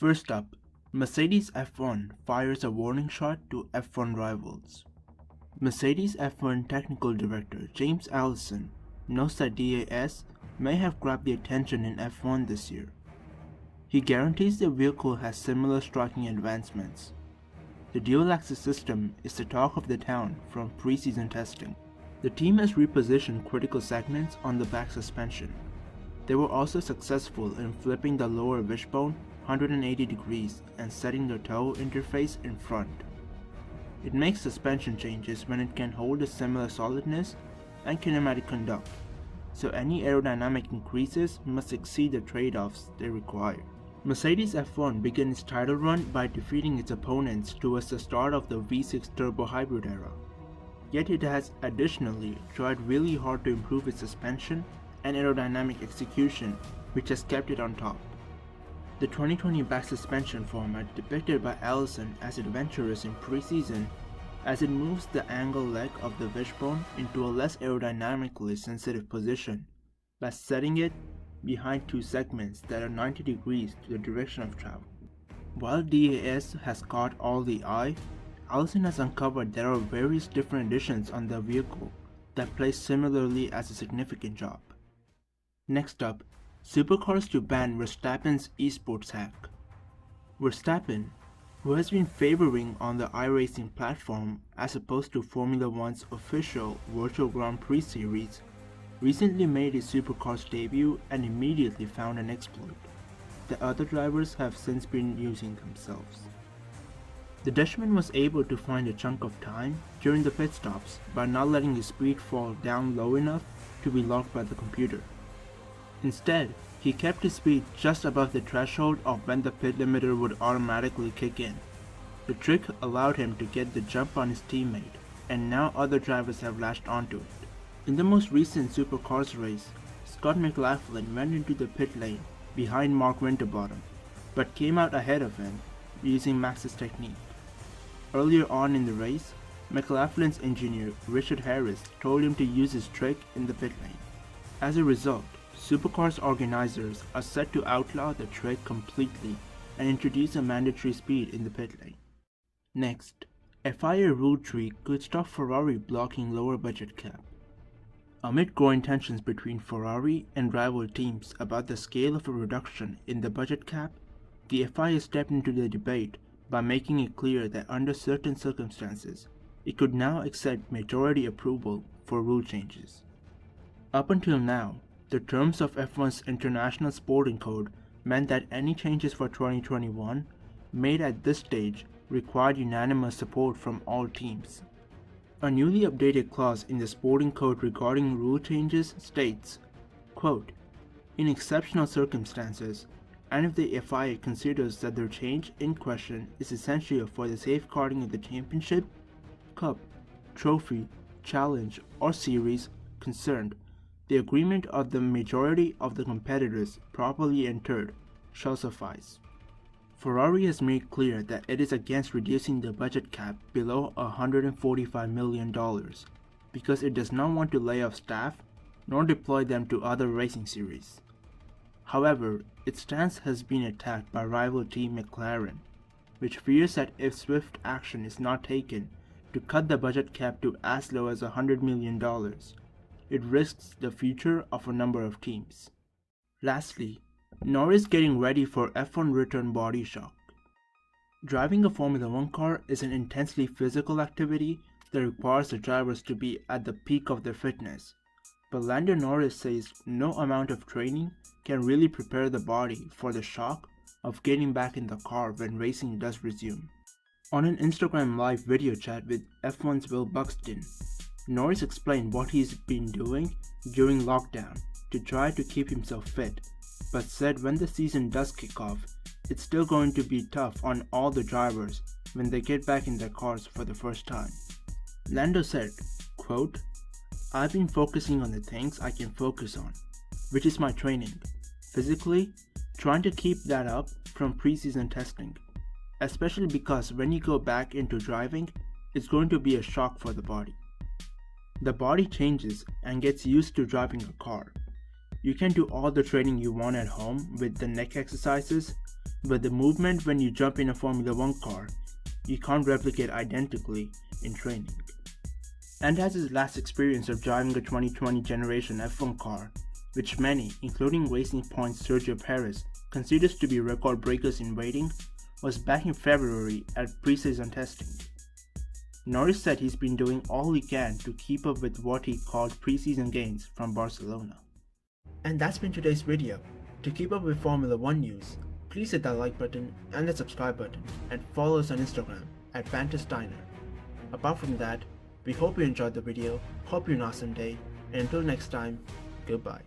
First up, Mercedes F1 fires a warning shot to F1 rivals. Mercedes F1 Technical Director James Allison knows that DAS may have grabbed the attention in F1 this year. He guarantees the vehicle has similar striking advancements. The dual-axis system is the talk of the town from preseason testing. The team has repositioned critical segments on the back suspension. They were also successful in flipping the lower wishbone 180 degrees and setting the toe interface in front. It makes suspension changes when it can hold a similar solidness and kinematic conduct, so any aerodynamic increases must exceed the trade-offs they require. Mercedes F1 began its title run by defeating its opponents towards the start of the V6 turbo hybrid era. Yet it has additionally tried really hard to improve its suspension and aerodynamic execution, which has kept it on top. The 2020 back suspension format depicted by Allison as adventurous in preseason as it moves the angle leg of the wishbone into a less aerodynamically sensitive position by setting it behind two segments that are 90 degrees to the direction of travel. While DAS has caught all the eye, Allison has uncovered there are various different additions on the vehicle that play similarly as a significant job. Next up, Supercars to ban Verstappen's Esports hack. Verstappen, who has been favoring on the iRacing platform as opposed to Formula One's official Virtual Grand Prix series, recently made his Supercars debut and immediately found an exploit that other drivers have since been using themselves. The Dutchman was able to find a chunk of time during the pit stops by not letting his speed fall down low enough to be logged by the computer. Instead, he kept his speed just above the threshold of when the pit limiter would automatically kick in. The trick allowed him to get the jump on his teammate, and now other drivers have latched onto it. In the most recent Supercars race, Scott McLaughlin went into the pit lane behind Mark Winterbottom, but came out ahead of him using Max's technique. Earlier on in the race, McLaughlin's engineer Richard Harris told him to use his trick in the pit lane. As a result, Supercars organizers are set to outlaw the trick completely and introduce a mandatory speed in the pit lane. Next, FIA Rule tweak could stop Ferrari blocking lower budget cap. Amid growing tensions between Ferrari and rival teams about the scale of a reduction in the budget cap, the FIA stepped into the debate by making it clear that under certain circumstances, it could now accept majority approval for rule changes. Up until now, the terms of F1's International Sporting Code meant that any changes for 2021 made at this stage required unanimous support from all teams. A newly updated clause in the Sporting Code regarding rule changes states, quote, "In exceptional circumstances, and if the FIA considers that the change in question is essential for the safeguarding of the championship, cup, trophy, challenge, or series concerned, the agreement of the majority of the competitors properly entered shall suffice." Ferrari has made clear that it is against reducing the budget cap below $145 million because it does not want to lay off staff nor deploy them to other racing series. However, its stance has been attacked by rival team McLaren, which fears that if swift action is not taken to cut the budget cap to as low as $100 million, it risks the future of a number of teams. Lastly, Norris getting ready for F1 return body shock. Driving a Formula One car is an intensely physical activity that requires the drivers to be at the peak of their fitness, but Lando Norris says no amount of training can really prepare the body for the shock of getting back in the car when racing does resume. On an Instagram live video chat with F1's Will Buxton, Norris explained what he's been doing during lockdown to try to keep himself fit, but said when the season does kick off, it's still going to be tough on all the drivers when they get back in their cars for the first time. Lando said, quote, "I've been focusing on the things I can focus on, which is my training. Physically, trying to keep that up from preseason testing, especially because when you go back into driving, it's going to be a shock for the body. The body changes and gets used to driving a car. You can do all the training you want at home with the neck exercises, but the movement when you jump in a Formula 1 car, you can't replicate identically in training. And has his last experience of driving a 2020 generation F1 car, which many, including Racing Point's Sergio Perez, considers to be record breakers in rating, was back in February at preseason testing. Norris said he's been doing all he can to keep up with what he called preseason gains from Barcelona. And that's been today's video. To keep up with Formula 1 news, please hit that like button and the subscribe button, and follow us on Instagram at FantasDiner. Apart from that, we hope you enjoyed the video, hope you have an awesome day, and until next time, goodbye.